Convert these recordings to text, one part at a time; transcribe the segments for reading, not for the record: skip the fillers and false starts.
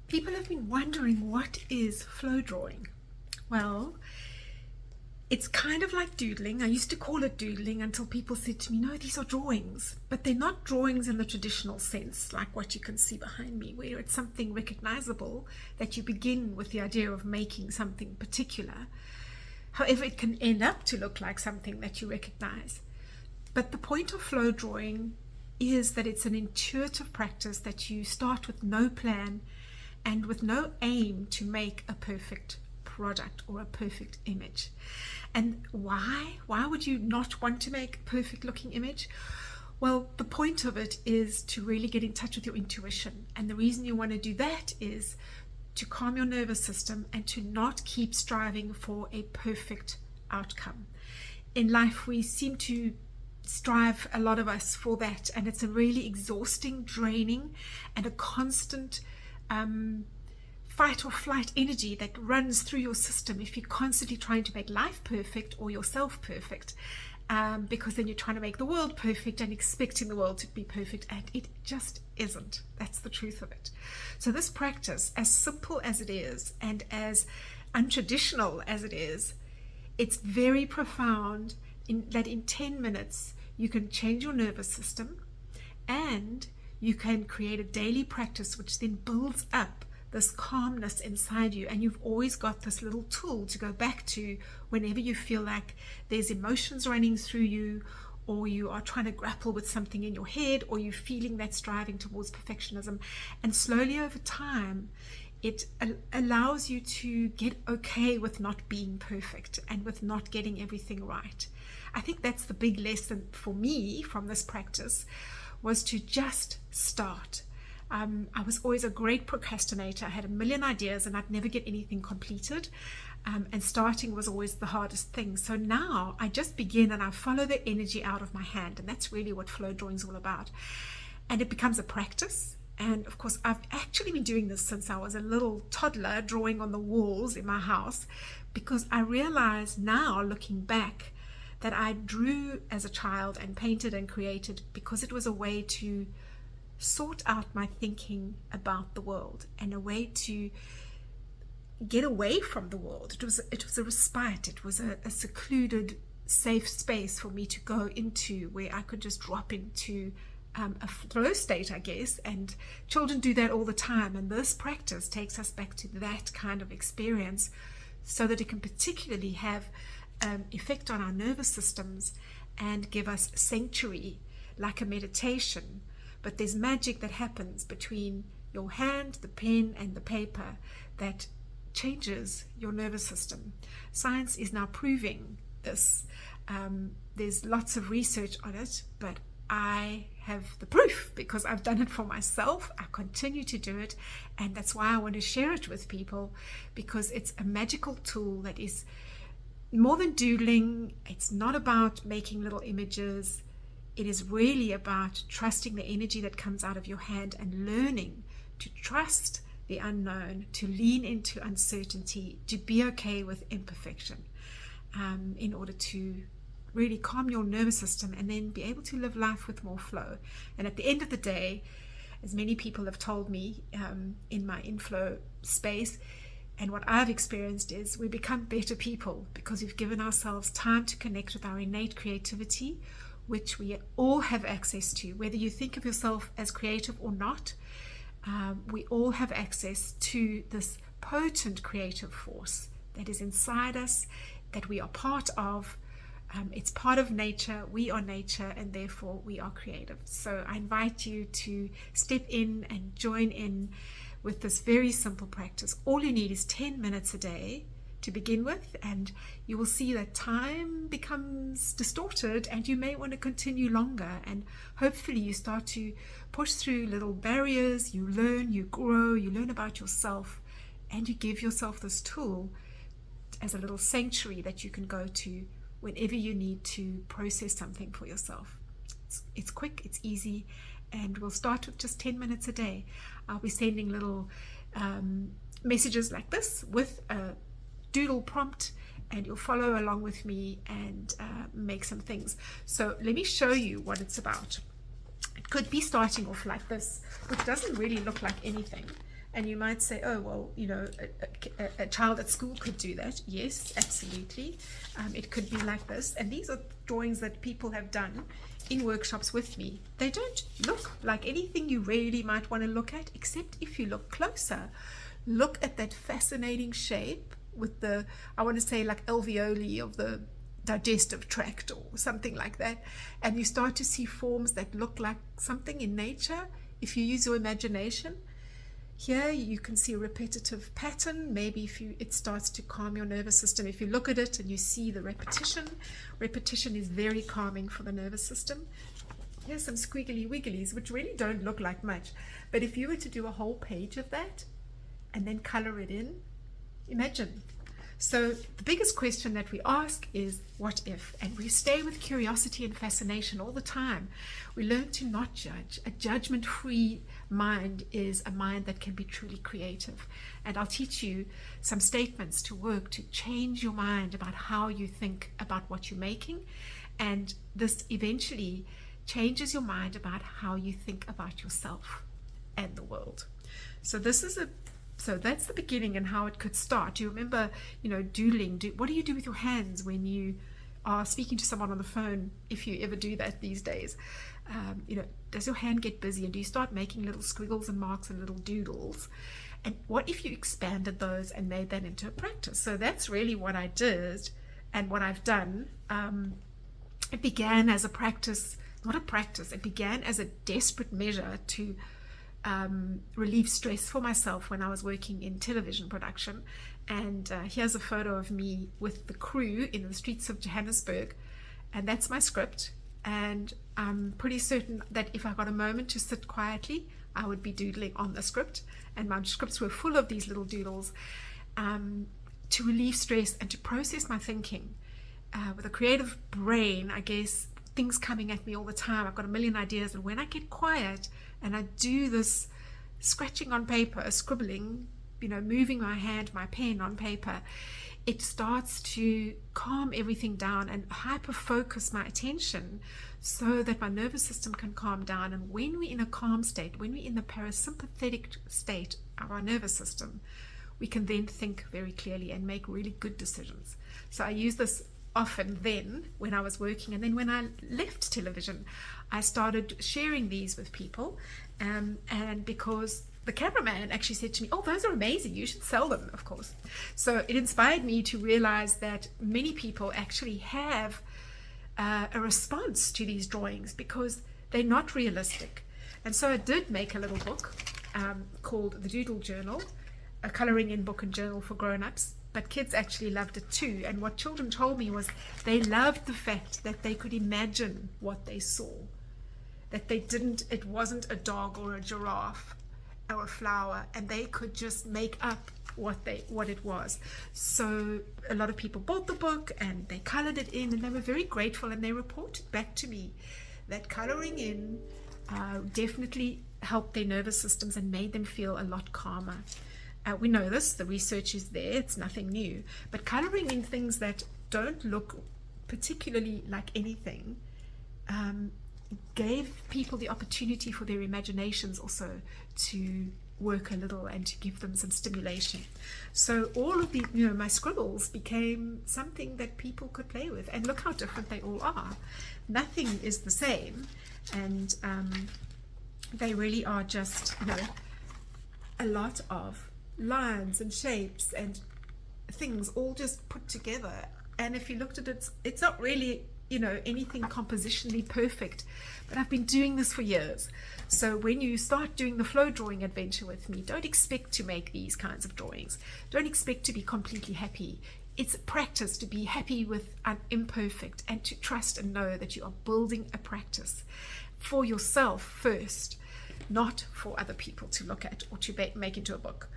People have been wondering, what is flow drawing? Well, it's kind of like doodling. I used to call it doodling until people said to me, no, these are drawings. But they're not drawings in the traditional sense, like what you can see behind me, where it's something recognizable that you begin with the idea of making something particular. However, it can end up to look like something that you recognize. But the point of flow drawing is that it's an intuitive practice that you start with no plan and with no aim to make a perfect product or a perfect image. And why would you not want to make a perfect looking image? Well, the point of it is to really get in touch with your intuition, and the reason you want to do that is to calm your nervous system and to not keep striving for a perfect outcome. In life we seem to strive, a lot of us, for that, and it's a really exhausting, draining, and a constant fight or flight energy that runs through your system if you're constantly trying to make life perfect or yourself perfect, because then you're trying to make the world perfect and expecting the world to be perfect, and it just isn't. That's the truth of it. So this practice, as simple as it is and as untraditional as it is, it's very profound in that in 10 minutes you can change your nervous system, and you can create a daily practice which then builds up this calmness inside you, and you've always got this little tool to go back to whenever you feel like there's emotions running through you, or you are trying to grapple with something in your head, or you're feeling that striving towards perfectionism. And slowly over time it allows you to get okay with not being perfect and with not getting everything right. I think that's the big lesson for me from this practice, was to just start. I was always a great procrastinator. I had a million ideas and I'd never get anything completed, and starting was always the hardest thing. So now I just begin and I follow the energy out of my hand, and that's really what flow drawing is all about. And it becomes a practice. And of course I've actually been doing this since I was a little toddler, drawing on the walls in my house, because I realize now, looking back, that I drew as a child and painted and created because it was a way to sort out my thinking about the world and a way to get away from the world. It was a respite. It was a secluded, safe space for me to go into, where I could just drop into a flow state, I guess. And children do that all the time, and this practice takes us back to that kind of experience, so that it can particularly have effect on our nervous systems and give us sanctuary, like a meditation. But there's magic that happens between your hand, the pen, and the paper that changes your nervous system. Science is now proving this. There's lots of research on it, but I have the proof because I've done it for myself. I continue to do it, and that's why I want to share it with people, because it's a magical tool that is more than doodling. It's not about making little images. It is really about trusting the energy that comes out of your hand and learning to trust the unknown, to lean into uncertainty, to be okay with imperfection, in order to really calm your nervous system and then be able to live life with more flow. And at the end of the day, as many people have told me in my InFlow space, and what I've experienced, is we become better people because we've given ourselves time to connect with our innate creativity, which we all have access to. Whether you think of yourself as creative or not, we all have access to this potent creative force that is inside us, that we are part of. It's part of nature. We are nature, and therefore we are creative. So I invite you to step in and join in with this very simple practice. All you need is 10 minutes a day to begin with, and you will see that time becomes distorted, and you may want to continue longer, and hopefully you start to push through little barriers. You learn, you grow, you learn about yourself, and you give yourself this tool as a little sanctuary that you can go to whenever you need to process something for yourself. It's quick, it's easy, and we'll start with just 10 minutes a day. I'll be sending little messages like this with a doodle prompt, and you'll follow along with me and make some things. So let me show you what it's about. It could be starting off like this, which doesn't really look like anything. And you might say, oh, well, a child at school could do that. Yes, absolutely. It could be like this. And these are drawings that people have done in workshops with me. They don't look like anything you really might want to look at, except if you look closer. Look at that fascinating shape with the, I want to say like alveoli of the digestive tract or something like that. And you start to see forms that look like something in nature if you use your imagination. Here you can see a repetitive pattern. Maybe it starts to calm your nervous system. If you look at it and you see the repetition is very calming for the nervous system. Here's some squiggly wigglies, which really don't look like much. But if you were to do a whole page of that and then color it in, imagine. So the biggest question that we ask is, what if? And we stay with curiosity and fascination all the time. We learn to not judge. A judgment-free mind is a mind that can be truly creative. And I'll teach you some statements to work to change your mind about how you think about what you're making. And this eventually changes your mind about how you think about yourself and the world. So that's the beginning and how it could start. Do you remember, doodling? What do you do with your hands when you are speaking to someone on the phone, if you ever do that these days? Does your hand get busy, and do you start making little squiggles and marks and little doodles? And what if you expanded those and made that into a practice? So that's really what I did and what I've done. It began as a practice, not a practice. It began as a desperate measure to relieve stress for myself when I was working in television production. And here's a photo of me with the crew in the streets of Johannesburg, and that's my script. And I'm pretty certain that if I got a moment to sit quietly, I would be doodling on the script. And my scripts were full of these little doodles to relieve stress and to process my thinking. With a creative brain, I guess, things coming at me all the time. I've got a million ideas, and when I get quiet and I do this scratching on paper, scribbling, moving my hand, my pen on paper, it starts to calm everything down and hyper focus my attention so that my nervous system can calm down. And when we're in a calm state, when we're in the parasympathetic state of our nervous system, we can then think very clearly and make really good decisions. So I use this often then when I was working, and then when I left television, I started sharing these with people, and because the cameraman actually said to me, oh, those are amazing, you should sell them, of course. So it inspired me to realize that many people actually have a response to these drawings because they're not realistic. And so I did make a little book called the Doodle Journal, a coloring in book and journal for grown-ups. But kids actually loved it too. And what children told me was they loved the fact that they could imagine what they saw. That it wasn't a dog or a giraffe or a flower, and they could just make up what it was. So a lot of people bought the book and they colored it in, and they were very grateful, and they reported back to me that coloring in definitely helped their nervous systems and made them feel a lot calmer. We know this, the research is there, it's nothing new. But coloring in things that don't look particularly like anything gave people the opportunity for their imaginations also to work a little and to give them some stimulation. So all of the, my scribbles became something that people could play with. And look how different they all are. Nothing is the same. And they really are just, a lot of lines and shapes and things all just put together. And if you looked at it, it's not really anything compositionally perfect, but I've been doing this for years. So when you start doing the flow drawing adventure with me, don't expect to make these kinds of drawings. Don't expect to be completely happy. It's a practice to be happy with an imperfect, and to trust and know that you are building a practice for yourself first, not for other people to look at or to make into a book.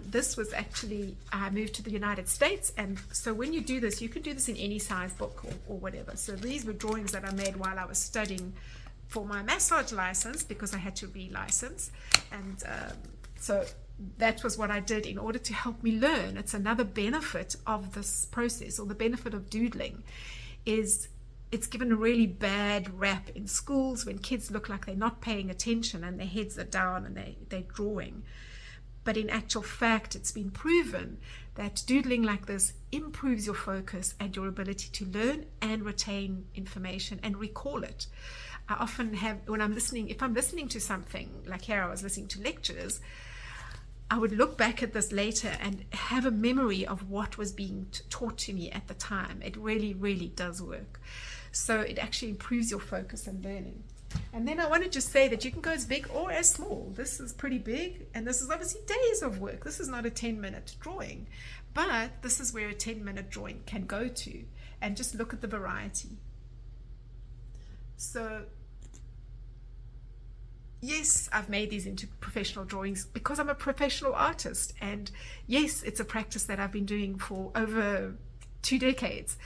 This was actually, I moved to the United States, and so when you do this, you can do this in any size book or whatever. So these were drawings that I made while I was studying for my massage license, because I had to re-license, and so that was what I did in order to help me learn. It's another benefit of this process, or the benefit of doodling, is it's given a really bad rap in schools when kids look like they're not paying attention and their heads are down and they're drawing. But in actual fact, it's been proven that doodling like this improves your focus and your ability to learn and retain information and recall it. I often have, when I'm listening, if I'm listening to something, like here I was listening to lectures, I would look back at this later and have a memory of what was being taught to me at the time. It really, really does work. So it actually improves your focus and learning. And then I want to just say that you can go as big or as small. This is pretty big, and this is obviously days of work. This is not a 10-minute drawing, but this is where a 10-minute drawing can go to. And just look at the variety. So yes, I've made these into professional drawings because I'm a professional artist. And yes, it's a practice that I've been doing for over 2 decades.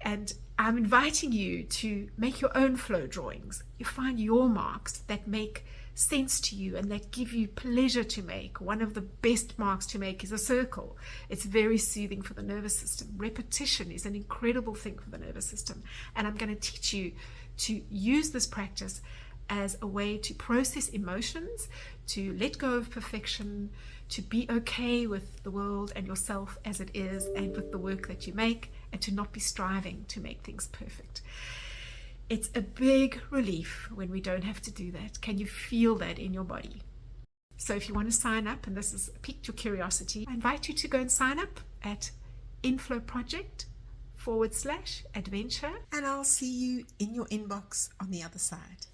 And I'm inviting you to make your own flow drawings. You find your marks that make sense to you and that give you pleasure to make. One of the best marks to make is a circle. It's very soothing for the nervous system. Repetition is an incredible thing for the nervous system. And I'm going to teach you to use this practice as a way to process emotions, to let go of perfection, to be okay with the world and yourself as it is and with the work that you make, and to not be striving to make things perfect. It's a big relief when we don't have to do that. Can you feel that in your body? So if you want to sign up, and this has piqued your curiosity, I invite you to go and sign up at InFlow Project /adventure, and I'll see you in your inbox on the other side.